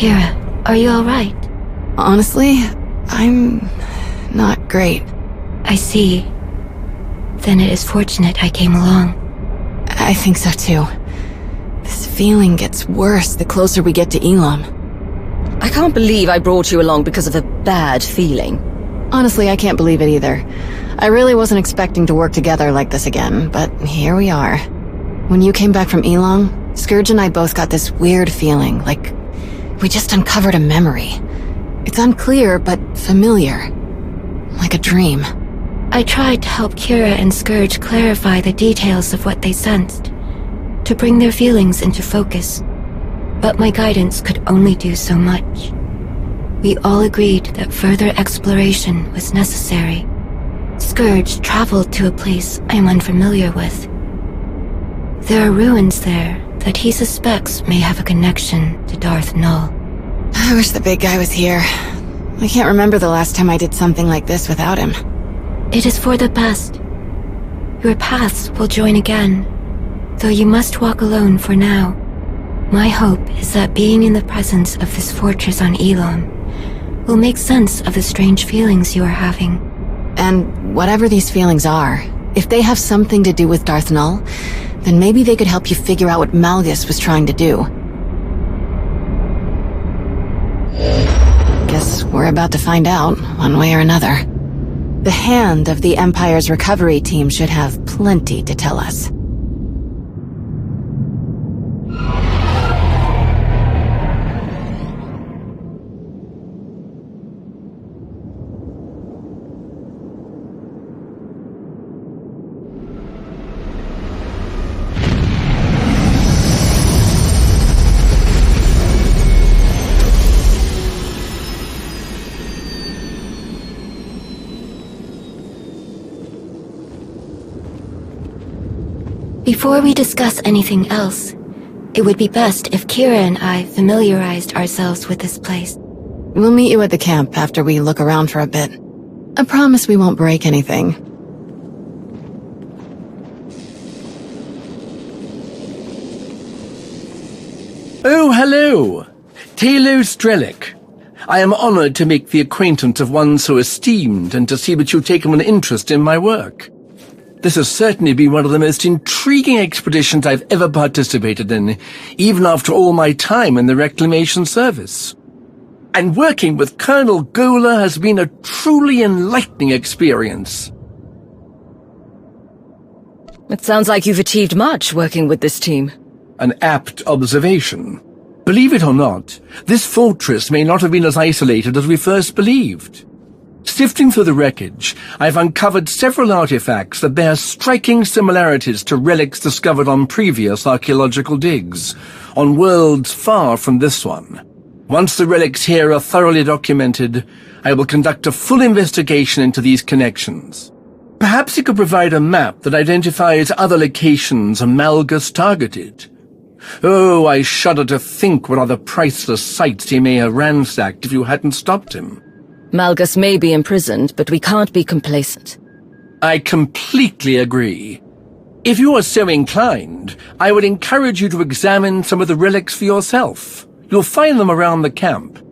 Kira, are you alright? Honestly, I'm not great. I see. Then it is fortunate I came along. I think so too. This feeling gets worse the closer we get to Elam. I can't believe I brought you along because of a bad feeling. Honestly, I can't believe it either. I really wasn't expecting to work together like this again, but here we are. When you came back from Elam, Scourge and I both got this weird feeling, like we just uncovered a memory. It's unclear, but familiar. Like a dream. I tried to help Kira and Scourge clarify the details of what they sensed, to bring their feelings into focus. But my guidance could only do so much. We all agreed that further exploration was necessary. Scourge traveled to a place I am unfamiliar with. There are ruins there that he suspects may have a connection to Darth Null. I wish the big guy was here. I can't remember the last time I did something like this without him. It is for the best. Your paths will join again, though you must walk alone for now. My hope is that being in the presence of this fortress on Elam will make sense of the strange feelings you are having. And whatever these feelings are, if they have something to do with Darth Null, then maybe they could help you figure out what Malgus was trying to do. Guess we're about to find out, one way or another. The hand of the Empire's recovery team should have plenty to tell us. Before we discuss anything else, it would be best if Kira and I familiarized ourselves with this place. We'll meet you at the camp after we look around for a bit. I promise we won't break anything. Oh, hello! Talo Strelic. I am honored to make the acquaintance of one so esteemed and to see that you've taken an interest in my work. This has certainly been one of the most intriguing expeditions I've ever participated in, even after all my time in the Reclamation Service. And working with Colonel Gola has been a truly enlightening experience. It sounds like you've achieved much working with this team. An apt observation. Believe it or not, this fortress may not have been as isolated as we first believed. Sifting through the wreckage, I've uncovered several artifacts that bear striking similarities to relics discovered on previous archaeological digs, on worlds far from this one. Once the relics here are thoroughly documented, I will conduct a full investigation into these connections. Perhaps you could provide a map that identifies other locations Malgus targeted. Oh, I shudder to think what other priceless sites he may have ransacked if you hadn't stopped him. Malgus may be imprisoned, but we can't be complacent. I completely agree. If you are so inclined, I would encourage you to examine some of the relics for yourself. You'll find them around the camp.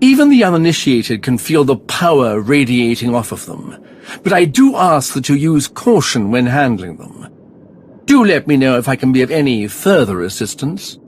Even the uninitiated can feel the power radiating off of them, but I do ask that you use caution when handling them. Do let me know if I can be of any further assistance.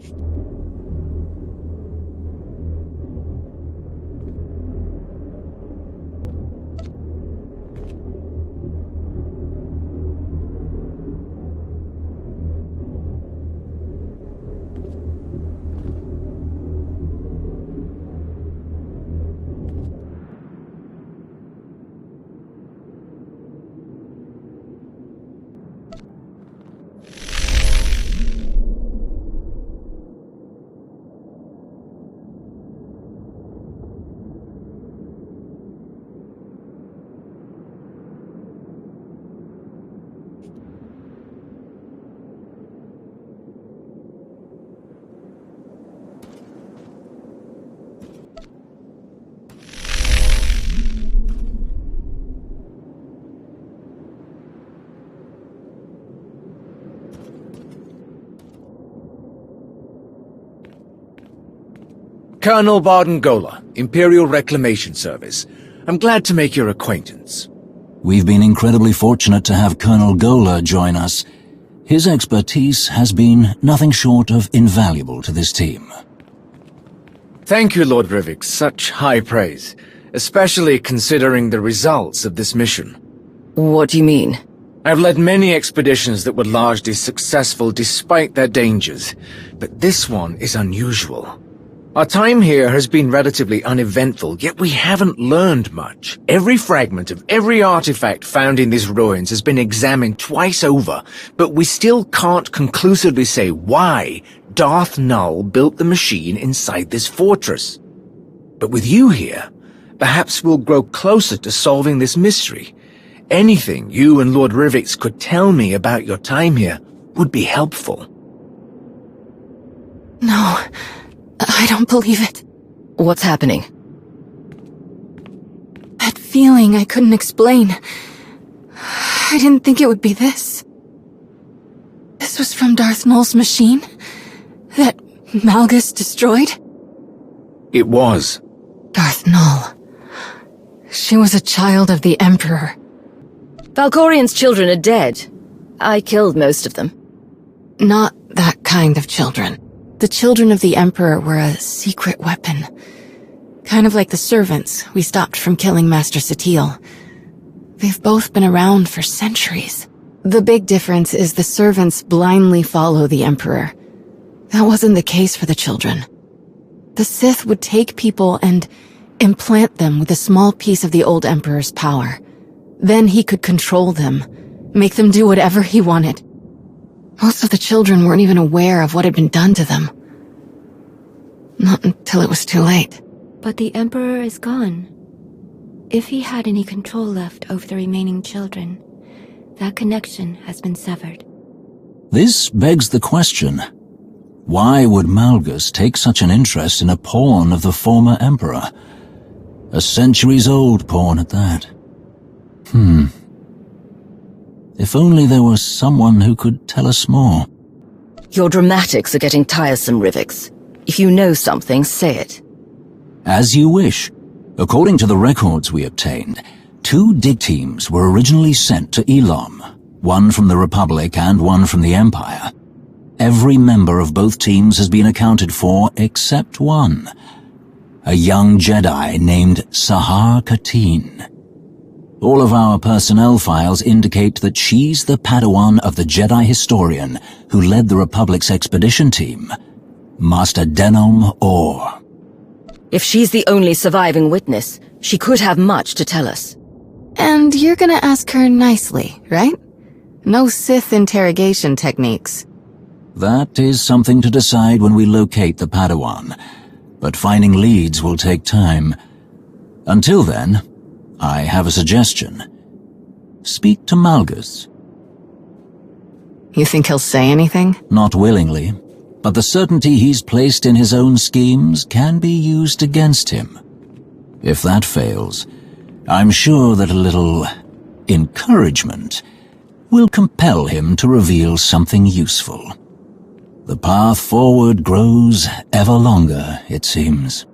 Colonel Barden-Gola, Imperial Reclamation Service. I'm glad to make your acquaintance. We've been incredibly fortunate to have Colonel Gola join us. His expertise has been nothing short of invaluable to this team. Thank you, Lord Rivik. Such high praise, especially considering the results of this mission. What do you mean? I've led many expeditions that were largely successful despite their dangers, but this one is unusual. Our time here has been relatively uneventful, yet we haven't learned much. Every fragment of every artifact found in these ruins has been examined twice over, but we still can't conclusively say why Darth Null built the machine inside this fortress. But with you here, perhaps we'll grow closer to solving this mystery. Anything you and Lord Rivik could tell me about your time here would be helpful. No, I don't believe it. What's happening? That feeling I couldn't explain. I didn't think it would be this. This was from Darth Null's machine? That Malgus destroyed? It was. Darth Null. She was a child of the Emperor. Valkorian's children are dead. I killed most of them. Not that kind of children. The children of the Emperor were a secret weapon. Kind of like the servants we stopped from killing Master Satele. They've both been around for centuries. The big difference is the servants blindly follow the Emperor. That wasn't the case for the children. The Sith would take people and implant them with a small piece of the old Emperor's power. Then he could control them, make them do whatever he wanted. Most of the children weren't even aware of what had been done to them. Not until it was too late. But the Emperor is gone. If he had any control left over the remaining children, that connection has been severed. This begs the question, why would Malgus take such an interest in a pawn of the former Emperor? A centuries-old pawn at that. If only there was someone who could tell us more. Your dramatics are getting tiresome, Rivik. If you know something, say it. As you wish. According to the records we obtained, 2 dig teams were originally sent to Elam, one from the Republic and one from the Empire. Every member of both teams has been accounted for except one. A young Jedi named Sahar Katin. All of our personnel files indicate that she's the Padawan of the Jedi historian who led the Republic's expedition team, Master Denom Orr. If she's the only surviving witness, she could have much to tell us. And you're gonna ask her nicely, right? No Sith interrogation techniques. That is something to decide when we locate the Padawan, but finding leads will take time. Until then, I have a suggestion. Speak to Malgus. You think he'll say anything? Not willingly, but the certainty he's placed in his own schemes can be used against him. If that fails, I'm sure that a little encouragement will compel him to reveal something useful. The path forward grows ever longer, it seems.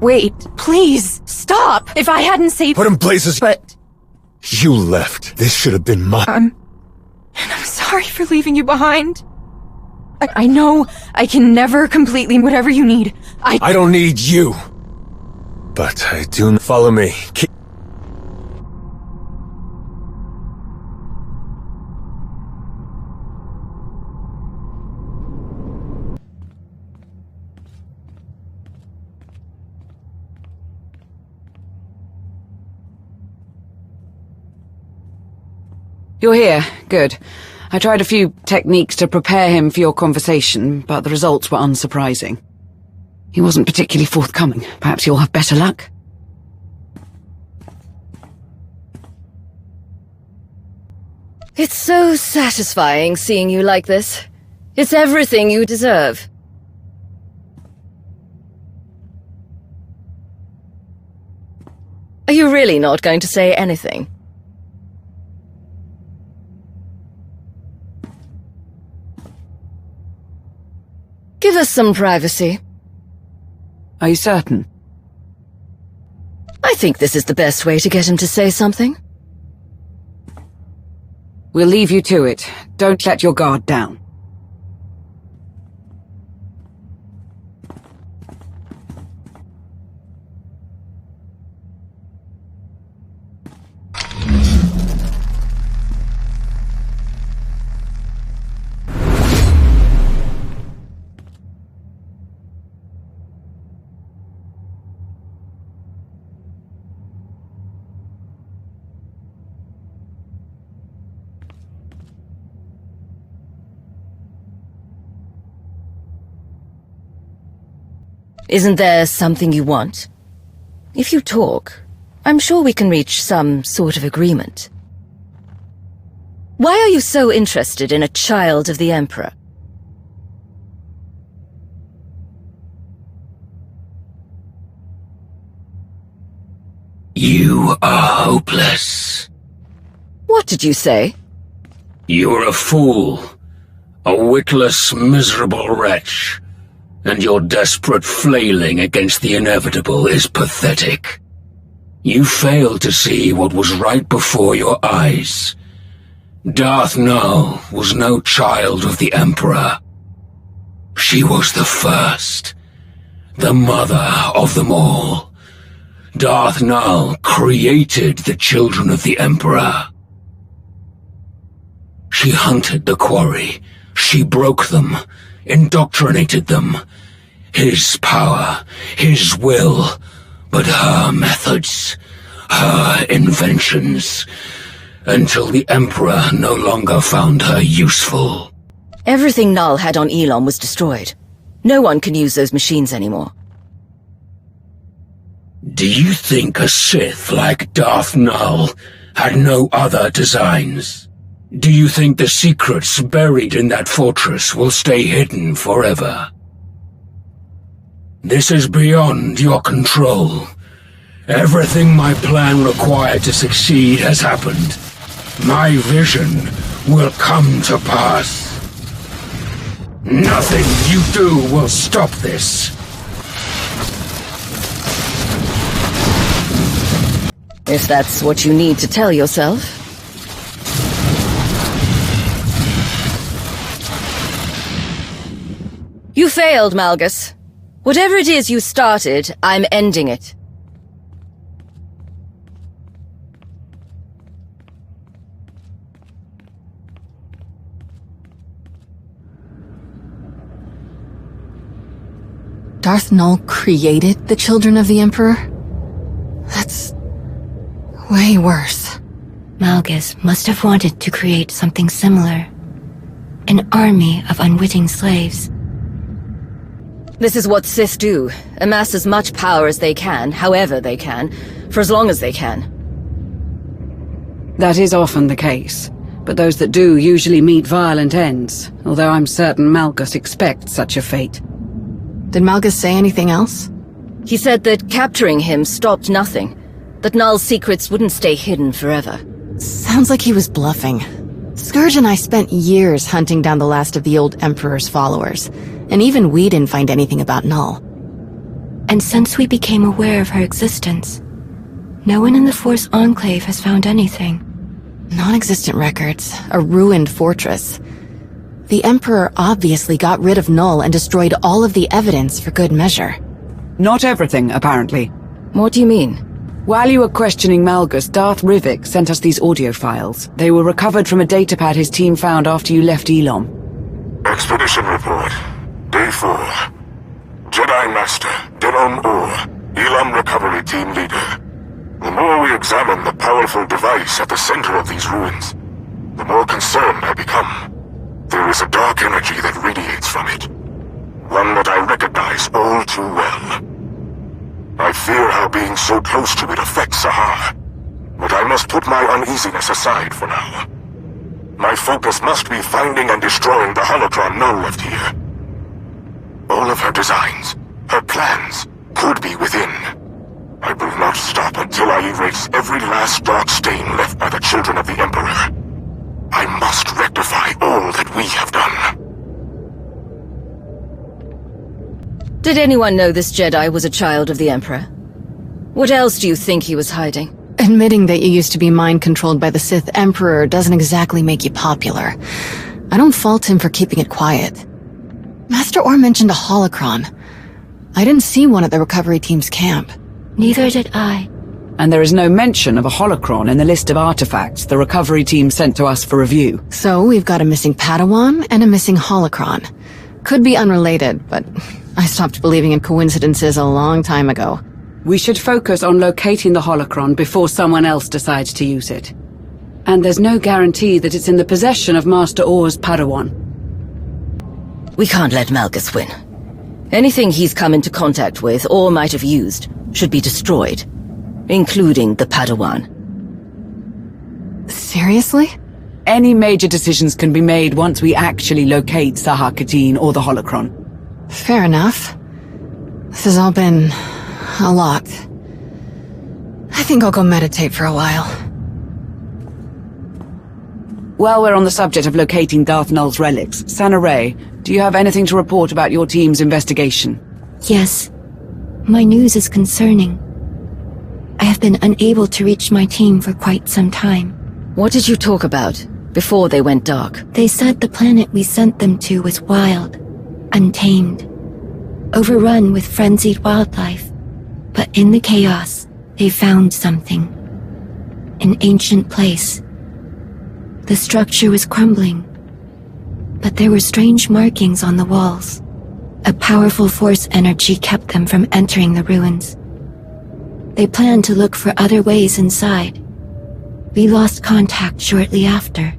Wait, please, stop! If I hadn't saved— Put in places. But— You left. This should have been mine. And I'm sorry for leaving you behind. I know I can never completely whatever you need. I don't need you. But I do— Follow me. You're here. Good. I tried a few techniques to prepare him for your conversation, but the results were unsurprising. He wasn't particularly forthcoming. Perhaps you'll have better luck. It's so satisfying seeing you like this. It's everything you deserve. Are you really not going to say anything? Give us some privacy. Are you certain? I think this is the best way to get him to say something. We'll leave you to it. Don't let your guard down. Isn't there something you want? If you talk, I'm sure we can reach some sort of agreement. Why are you so interested in a child of the Emperor? You are hopeless. What did you say? You're a fool. A witless, miserable wretch. And your desperate flailing against the inevitable is pathetic. You failed to see what was right before your eyes. Darth Nul was no child of the Emperor. She was the first, the mother of them all. Darth Nul created the children of the Emperor. She hunted the quarry. She broke them, indoctrinated them. His power, his will, but her methods, her inventions, until the Emperor no longer found her useful. Everything Nul had on Elon was destroyed. No one can use those machines anymore. Do you think a Sith like Darth Nul had no other designs? Do you think the secrets buried in that fortress will stay hidden forever? This is beyond your control. Everything my plan required to succeed has happened. My vision will come to pass. Nothing you do will stop this. If that's what you need to tell yourself. You failed, Malgus. Whatever it is you started, I'm ending it. Darth Nul created the children of the Emperor? That's way worse. Malgus must have wanted to create something similar. An army of unwitting slaves. This is what Sith do. Amass as much power as they can, however they can, for as long as they can. That is often the case, but those that do usually meet violent ends, although I'm certain Malgus expects such a fate. Did Malgus say anything else? He said that capturing him stopped nothing. That Nul's secrets wouldn't stay hidden forever. Sounds like he was bluffing. Scourge and I spent years hunting down the last of the old Emperor's followers, and even we didn't find anything about Nul. And since we became aware of her existence, no one in the Force Enclave has found anything. Non-existent records, a ruined fortress. The Emperor obviously got rid of Nul and destroyed all of the evidence for good measure. Not everything, apparently. What do you mean? While you were questioning Malgus, Darth Rivik sent us these audio files. They were recovered from a datapad his team found after you left Elom. Expedition report. Day 4. Jedi Master, Denon Or, Elam Recovery Team Leader. The more we examine the powerful device at the center of these ruins, the more concerned I become. There is a dark energy that radiates from it. One that I recognize all too well. I fear how being so close to it affects Sahar, but I must put my uneasiness aside for now. My focus must be finding and destroying the holocron Null left here. All of her designs, her plans, could be within. I will not stop until I erase every last dark stain left by the children of the Emperor. I must rectify all that we have done. Did anyone know this Jedi was a child of the Emperor? What else do you think he was hiding? Admitting that you used to be mind-controlled by the Sith Emperor doesn't exactly make you popular. I don't fault him for keeping it quiet. Master Orr mentioned a holocron. I didn't see one at the recovery team's camp. Neither did I. And there is no mention of a holocron in the list of artifacts the recovery team sent to us for review. So we've got a missing Padawan and a missing holocron. Could be unrelated, but I stopped believing in coincidences a long time ago. We should focus on locating the holocron before someone else decides to use it. And there's no guarantee that it's in the possession of Master Orr's Padawan. We can't let Malgus win. Anything he's come into contact with or might have used should be destroyed, including the Padawan. Seriously? Any major decisions can be made once we actually locate Saha Kadeen or the holocron. Fair enough. This has all been a lot. I think I'll go meditate for a while. While we're on the subject of locating Darth Null's relics, Sana Ray, do you have anything to report about your team's investigation? Yes. My news is concerning. I have been unable to reach my team for quite some time. What did you talk about before they went dark? They said the planet we sent them to was wild, untamed, overrun with frenzied wildlife. But in the chaos, they found something. An ancient place. The structure was crumbling, but there were strange markings on the walls. A powerful force energy kept them from entering the ruins. They planned to look for other ways inside. We lost contact shortly after.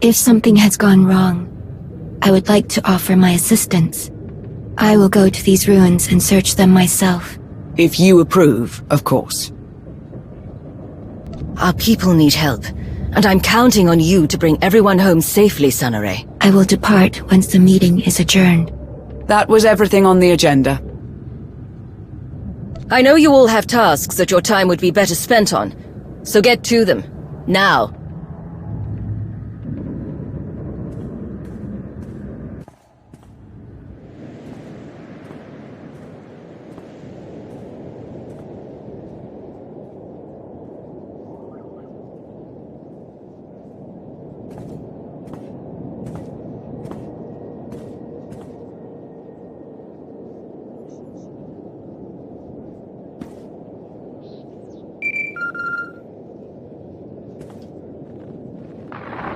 If something has gone wrong, I would like to offer my assistance. I will go to these ruins and search them myself. If you approve, of course. Our people need help, and I'm counting on you to bring everyone home safely, Sana Ray. I will depart once the meeting is adjourned. That was everything on the agenda. I know you all have tasks that your time would be better spent on, so get to them, now.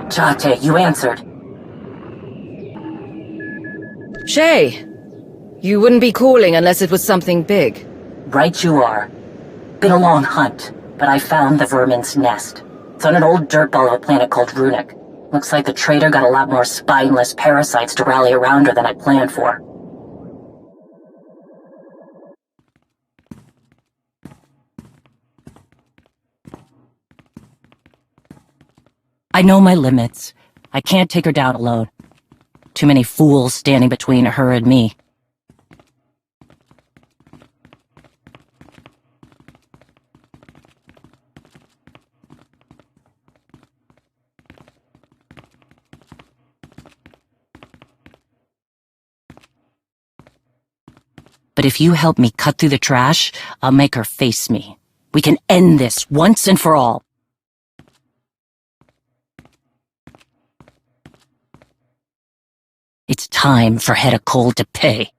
Jate, you answered. Shay, you wouldn't be calling unless it was something big. Right you are. Been a long hunt, but I found the vermin's nest. It's on an old dirtball of a planet called Runic. Looks like the traitor got a lot more spineless parasites to rally around her than I planned for. I know my limits. I can't take her down alone. Too many fools standing between her and me. But if you help me cut through the trash, I'll make her face me. We can end this once and for all. It's time for Hedda Cole to pay.